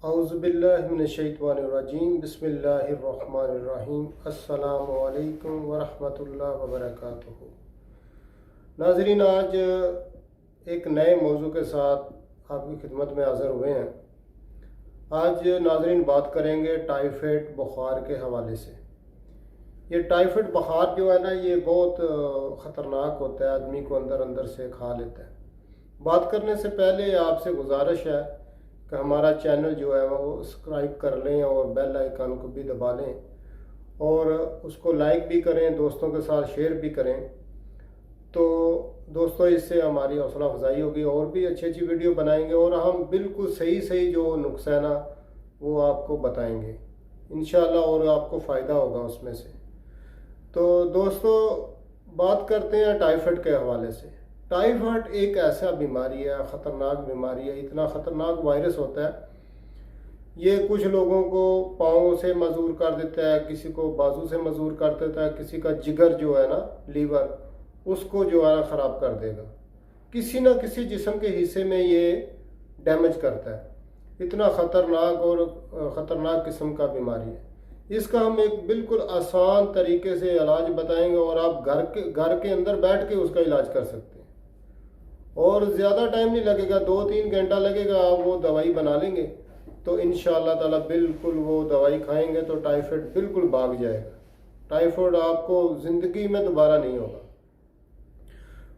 औज़ुबिल्लाहिमिनश्शैतानिर्रजीम बिस्मिल्लाहिर्रहमानिर्रहीम अस्सलामु अलैकुम वरहमतुल्लाहि वबरकातुहू। नाज़रीन, आज एक नए मौजू के साथ आपकी खिदमत में हाज़िर हुए हैं। आज नाज़रीन बात करेंगे टाइफाइड बुखार के हवाले से। ये टाइफाइड बुखार जो है ना, ये बहुत ख़तरनाक होता है, आदमी को अंदर अंदर से खा लेता है। बात करने से पहले आपसे गुजारिश है कि हमारा चैनल जो है वो सब्सक्राइब कर लें और बेल आइकन को भी दबा लें और उसको लाइक भी करें, दोस्तों के साथ शेयर भी करें। तो दोस्तों, इससे हमारी हौसला अफजाई होगी और भी अच्छी अच्छी वीडियो बनाएंगे और हम बिल्कुल सही सही जो नुस्खा है ना वो आपको बताएंगे इंशाल्लाह, और आपको फ़ायदा होगा उसमें से। तो दोस्तों, बात करते हैं टाइफाइड के हवाले से। टाइफाइड एक ऐसा बीमारी है, ख़तरनाक बीमारी है, इतना ख़तरनाक वायरस होता है। ये कुछ लोगों को पाँव से मजूर कर देता है, किसी को बाजू से मजूर कर देता है, किसी का जिगर जो है ना, लीवर, उसको जो है ना ख़राब कर देगा। किसी न किसी जिस्म के हिस्से में ये डैमेज करता है। इतना ख़तरनाक और ख़तरनाक किस्म का बीमारी है। इसका हम एक बिल्कुल आसान तरीके से इलाज बताएंगे और आप घर के अंदर बैठ के उसका इलाज कर सकते हैं और ज़्यादा टाइम नहीं लगेगा, 2-3 घंटा लगेगा। आप वो दवाई बना लेंगे तो इंशाअल्लाह ताला बिल्कुल वो दवाई खाएंगे तो टाइफाइड बिल्कुल भाग जाएगा। टाइफाइड आपको ज़िंदगी में दोबारा नहीं होगा।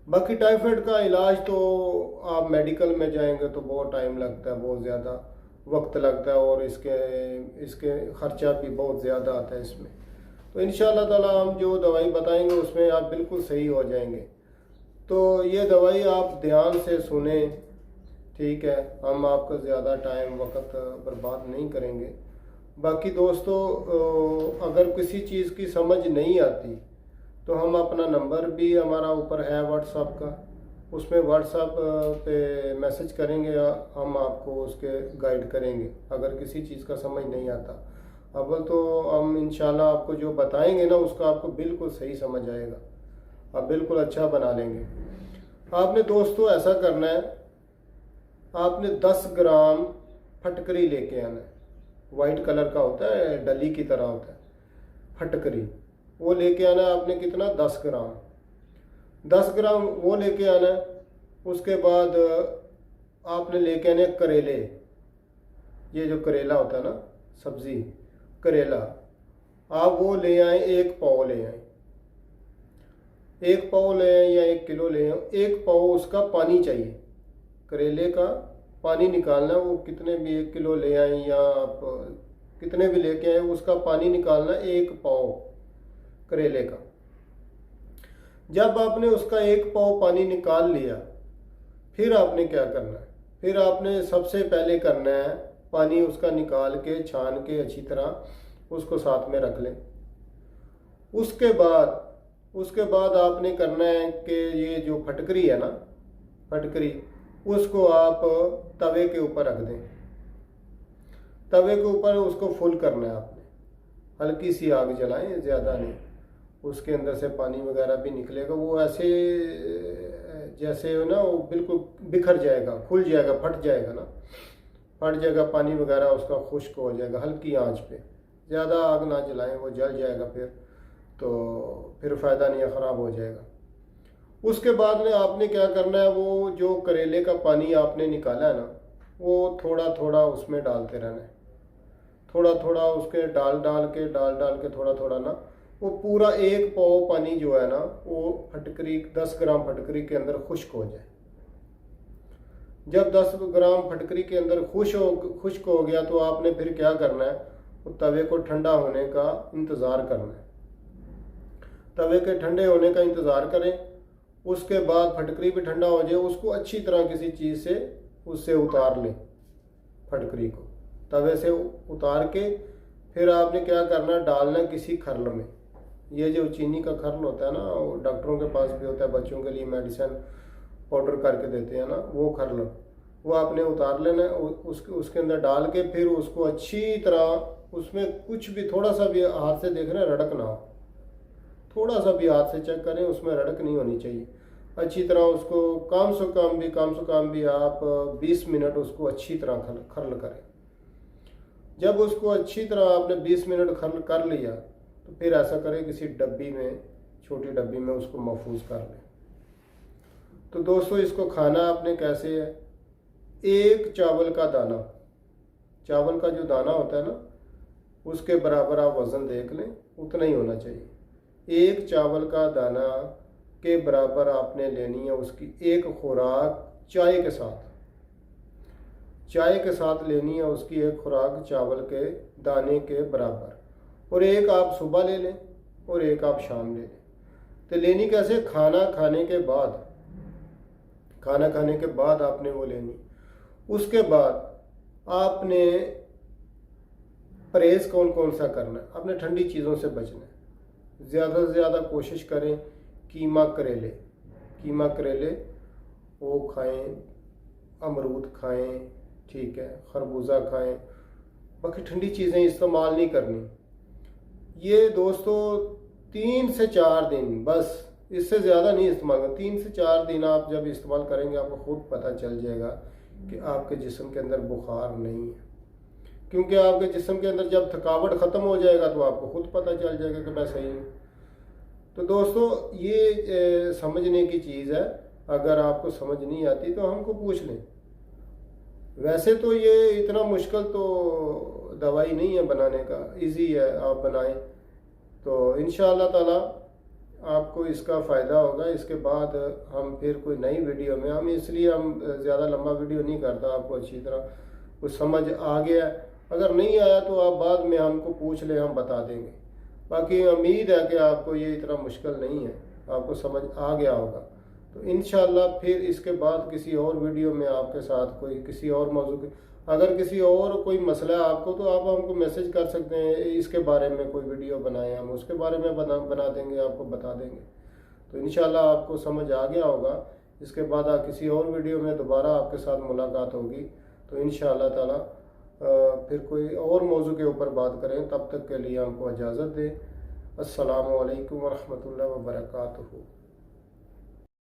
बाकी टाइफाइड का इलाज तो आप मेडिकल में जाएंगे तो बहुत टाइम लगता है, बहुत ज़्यादा वक्त लगता है और इसके ख़र्चा भी बहुत ज़्यादा आता है इसमें। तो इंशाअल्लाह ताला हम जो दवाई बताएंगे उसमें आप बिल्कुल सही हो जाएंगे। तो ये दवाई आप ध्यान से सुने, ठीक है? हम आपका ज़्यादा टाइम वक्त बर्बाद नहीं करेंगे। बाकी दोस्तों, अगर किसी चीज़ की समझ नहीं आती तो हम अपना नंबर भी हमारा ऊपर है व्हाट्सएप का, उसमें व्हाट्सएप पे मैसेज करेंगे, हम आपको उसके गाइड करेंगे। अगर किसी चीज़ का समझ नहीं आता, अव्वल तो हम इंशाल्लाह आपको जो बताएंगे ना उसका आपको बिल्कुल सही समझ आएगा, आप बिल्कुल अच्छा बना लेंगे। आपने दोस्तों ऐसा करना है, आपने 10 ग्राम फटकरी लेके आना है। वाइट कलर का होता है, डली की तरह होता है फटकरी, वो लेके आना है आपने। कितना? 10 ग्राम। 10 ग्राम वो लेके आना है। उसके बाद आपने लेके आने करेले, ये जो करेला होता है ना, सब्ज़ी करेला, आप वो ले आए, 1 पाव ले आए। 1 पाव ले आए या 1 किलो ले आए। 1 पाव उसका पानी चाहिए, करेले का पानी निकालना है। वो कितने भी 1 किलो ले आए या आप कितने भी लेके आए, उसका पानी निकालना 1 पाव करेले का। जब आपने उसका 1 पाव पानी निकाल लिया, फिर आपने क्या करना है? फिर आपने सबसे पहले करना है, पानी उसका निकाल के छान के अच्छी तरह उसको साथ में रख लें। उसके बाद आपने करना है कि ये जो फटकरी है ना, फटकरी, उसको आप तवे के ऊपर रख दें। तवे के ऊपर उसको फुल करना है आपने, हल्की सी आग जलाएं, ज़्यादा नहीं। उसके अंदर से पानी वगैरह भी निकलेगा, वो ऐसे जैसे ना वो बिल्कुल बिखर जाएगा, खुल जाएगा, फट जाएगा ना, फट जाएगा, पानी वगैरह उसका खुश्क हो जाएगा। हल्की आंच पे, ज़्यादा आग ना जलाएं, वो जल जाएगा फिर फ़ायदा नहीं है, ख़राब हो जाएगा। उसके बाद में आपने क्या करना है, वो जो करेले का पानी आपने निकाला है ना, वो थोड़ा थोड़ा उसमें डालते रहना है। थोड़ा थोड़ा उसके डाल डाल के थोड़ा थोड़ा ना, वो पूरा 1 पाव पानी जो है ना, वो फटकरी 10 ग्राम फटकरी के अंदर खुश्क हो जाए। जब 10 ग्राम फटकरी के अंदर खुश्क हो गया तो आपने फिर क्या करना है, वो तवे को ठंडा होने का इंतज़ार करना है। तवे के ठंडे होने का इंतज़ार करें। उसके बाद फटकरी भी ठंडा हो जाए, उसको अच्छी तरह किसी चीज़ से उससे उतार लें। फटकरी को तवे से उतार के फिर आपने क्या करना, डालना किसी खरल में। ये जो चीनी का खरल होता है ना, वो डॉक्टरों के पास भी होता है, बच्चों के लिए मेडिसिन पाउडर करके देते हैं ना, वो खरल, वो आपने उतार लेना है। उसके अंदर डाल के फिर उसको अच्छी तरह, उसमें कुछ भी थोड़ा सा भी हाथ से देखना रड़क ना हो, थोड़ा सा भी हाथ से चेक करें, उसमें रड़क नहीं होनी चाहिए। अच्छी तरह उसको कम से कम भी आप 20 मिनट उसको अच्छी तरह खरल करें। जब उसको अच्छी तरह आपने 20 मिनट कर लिया तो फिर ऐसा करें किसी डब्बी में, छोटी डब्बी में उसको महफूज कर लें। तो दोस्तों इसको खाना आपने कैसे है, एक चावल का दाना, चावल का जो दाना होता है ना उसके बराबर आप वज़न देख लें, उतना ही होना चाहिए। एक चावल का दाना के बराबर आपने लेनी है उसकी एक खुराक चाय के साथ, चाय के साथ लेनी है उसकी एक खुराक चावल के दाने के बराबर, और एक आप सुबह ले लें और एक आप शाम ले लें। तो लेनी कैसे, खाना खाने के बाद, खाना खाने के बाद आपने वो लेनी। उसके बाद आपने परहेज़ कौन कौन सा करना है, आपने ठंडी चीज़ों से बचना है। ज़्यादा से ज़्यादा कोशिश करें कीमा करेले, कीमा करेले वो खाएं, अमरूद खाएं, ठीक है, खरबूजा खाएं, बाकी ठंडी चीज़ें इस्तेमाल नहीं करनी। ये दोस्तों 3 से 4 दिन, बस इससे ज़्यादा नहीं इस्तेमाल करना। 3 से 4 दिन आप जब इस्तेमाल करेंगे आपको खुद पता चल जाएगा कि आपके जिस्म के अंदर बुखार नहीं है, क्योंकि आपके जिस्म के अंदर जब थकावट ख़त्म हो जाएगा तो आपको खुद पता चल जाएगा कि मैं सही हूँ। तो दोस्तों ये समझने की चीज़ है, अगर आपको समझ नहीं आती तो हमको पूछ लें। वैसे तो ये इतना मुश्किल तो दवाई नहीं है बनाने का, इजी है, आप बनाएं तो इंशाअल्लाह ताला आपको इसका फ़ायदा होगा। इसके बाद हम फिर कोई नई वीडियो में, हम इसलिए हम ज़्यादा लंबा वीडियो नहीं करता, आपको अच्छी तरह कुछ समझ आ गया, अगर नहीं आया तो आप बाद में हमको पूछ लें, हम बता देंगे। बाकी उम्मीद है कि आपको ये इतना मुश्किल नहीं है, आपको समझ आ गया होगा। तो इंशाअल्लाह फिर इसके बाद किसी और वीडियो में आपके साथ कोई किसी और मौजू के, अगर किसी और कोई मसला है आपको तो आप हमको मैसेज कर सकते हैं, इसके बारे में कोई वीडियो बनाएं, हम उसके बारे में बना देंगे, आपको बता देंगे। तो इंशाअल्लाह आपको समझ आ गया होगा। इसके बाद किसी और वीडियो में दोबारा आपके साथ मुलाकात होगी, तो इंशाअल्लाह ताला फिर कोई और मौजू के ऊपर बात करें। तब तक के लिए हमको इजाज़त दें। अस्सलामु अलैकुम वरहमतुल्लाहि वबरकातुहू।